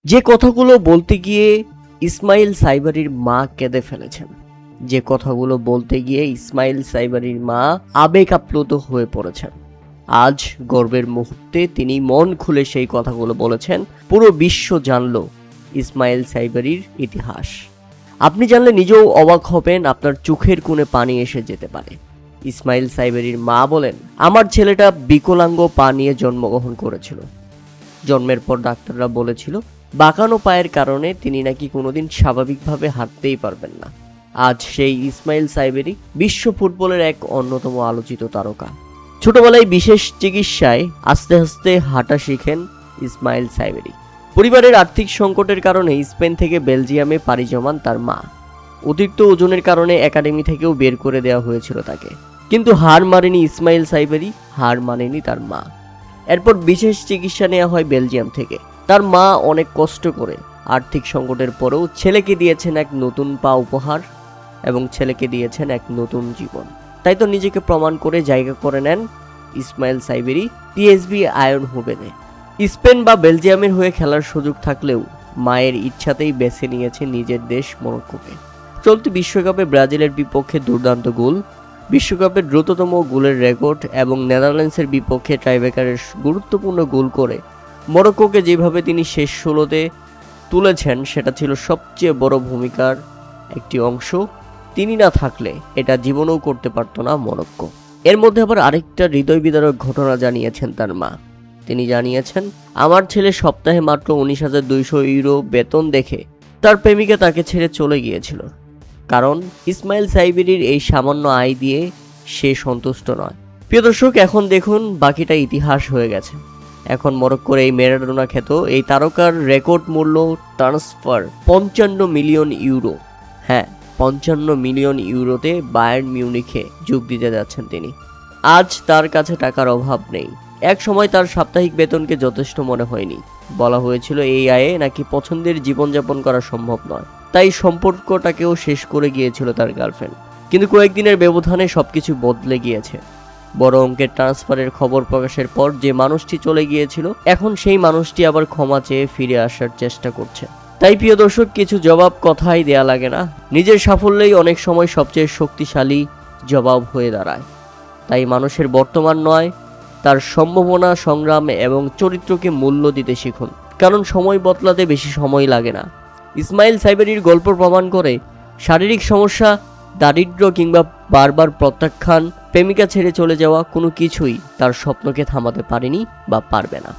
যে কথাগুলো বলতে গিয়ে ইসমাইল সাইবারির মা কেঁদে ফেলেছেন, যে কথাগুলো বলতে গিয়ে ইসমাইল সাইবারির মা আবেগ আপ্লুত হয়ে পড়েছেন। আজ গর্বের মুহূর্তে তিনি মন খুলে সেই কথাগুলো বলেছেন। পুরো বিশ্ব জানল ইসমাইল সাইবারির ইতিহাস। আপনি জানলে নিজেও অবাক হবেন, আপনার চোখের কোণে পানি এসে যেতে পারে। ইসমাইল সাইবারির মা বলেন, আমার ছেলেটা বিকলাঙ্গ পা নিয়ে জন্মগ্রহণ করেছিল। জন্মের পর ডাক্তাররা বলেছিল বাঁকানো পায়ের কারণে তিনি নাকি কোনোদিন স্বাভাবিকভাবে হাঁটতেই পারবেন না। আজ সেই ইসমাইল সাইবারি বিশ্ব ফুটবলের এক অন্যতম আলোচিত তারকা। ছোটবেলায় বিশেষ চিকিৎসায় আস্তে আস্তে হাঁটা শিখেন ইসমাইল সাইবারি। পরিবারের আর্থিক সংকটের কারণে স্পেন থেকে বেলজিয়ামে পাড়ি জমান তার মা। অতিরিক্ত ওজনের কারণে একাডেমি থেকেও বের করে দেওয়া হয়েছিল তাকে, কিন্তু হার মানেনি ইসমাইল সাইবারি, হার মানেনি তার মা। এরপর বিশেষ চিকিৎসা নেওয়া হয় বেলজিয়াম থেকে। তার মা অনেক কষ্ট করে আর্থিক সংকটের পরেও ছেলেকে দিয়েছেন এক নতুন পা উপহার এবং ছেলেকে দিয়েছেন এক নতুন জীবন। তাই তো নিজেকে প্রমাণ করে জায়গা করে নেন ইসমাইল সাইবারি পিএসভি আইনহোভেনে। স্পেন বা বেলজিয়ামের হয়ে খেলার সুযোগ থাকলেও মায়ের ইচ্ছাতেই বেছে নিয়েছে নিজের দেশ মরক্কোকে। চলতি বিশ্বকাপে ব্রাজিলের বিপক্ষে দুর্দান্ত গোল, বিশ্বকাপের দ্রুততম গোলের রেকর্ড এবং নেদারল্যান্ডসের বিপক্ষে টাইব্রেকারের গুরুত্বপূর্ণ গোল করে মরক্কোকে যেভাবে তিনি শেষ 16-তে তুলেছেন সেটা ছিল সবচেয়ে বড় ভূমিকার একটি অংশ। তিনি না থাকলে এটা জীবনেও করতে পারত না মরক্কো। এর মধ্যে আবার আরেকটা হৃদয় বিদারক ঘটনা জানিয়েছেন তার মা। তিনি জানিয়েছেন, আমার ছেলে সপ্তাহে মাত্র 19,200 ইউরো বেতন দেখে তার প্রেমিকা তাকে ছেড়ে চলে গিয়েছিল, কারণ ইসমাইল সাইবারির এই সামান্য আয় দিয়ে সে সন্তুষ্ট নয়। প্রিয় দর্শক, এখন দেখুন বাকিটা ইতিহাস হয়ে গেছে। এখন মরক্কোর এই ম্যারাডোনা খ্যাত এই তারকার রেকর্ড মূল্য ট্রান্সফার 55 মিলিয়ন ইউরো। হ্যাঁ, 55 মিলিয়ন ইউরোতে বায়ার্ন মিউনিখে যোগ দিতে যাচ্ছেন তিনি। আজ তার কাছে টাকার অভাব নেই। এক সময় তার সাপ্তাহিক বেতনকে যথেষ্ট মনে হয়নি। বলা হয়েছিল এই আয়ে নাকি পছন্দের জীবনযাপন করা সম্ভব নয়, তাই সম্পর্কটাকেও শেষ করে গিয়েছিল তার গার্লফ্রেন্ড। কিন্তু কয়েকদিনের ব্যবধানে সবকিছু বদলে গিয়েছে। বড় অঙ্কের ট্রান্সফারের খবর প্রকাশের পর যে মানুষটি চলে গিয়েছিল, এখন সেই মানুষটি আবার ক্ষমা চেয়ে ফিরে আসার চেষ্টা করছে। তাই প্রিয় দর্শক, কিছু জবাব কথাই দেয়া লাগে না, নিজের সাফল্যই অনেক সময় সবচেয়ে শক্তিশালী জবাব হয়ে দাঁড়ায়। তাই মানুষের বর্তমান নয়, তার সম্ভাবনা, সংগ্রাম এবং চরিত্রকে মূল্য দিতে শিখুন, কারণ সময় বদলাতে বেশি সময় লাগে না। ইসমাইল সাইবারির গল্প প্রমাণ করে শারীরিক সমস্যা, দারিদ্র্য কিংবা বারবার প্রত্যাখ্যান, প্রেমিকা ছেড়ে চলে যাওয়া কোনো কিছুই তার স্বপ্নকে থামাতে পারেনি বা পারবে না।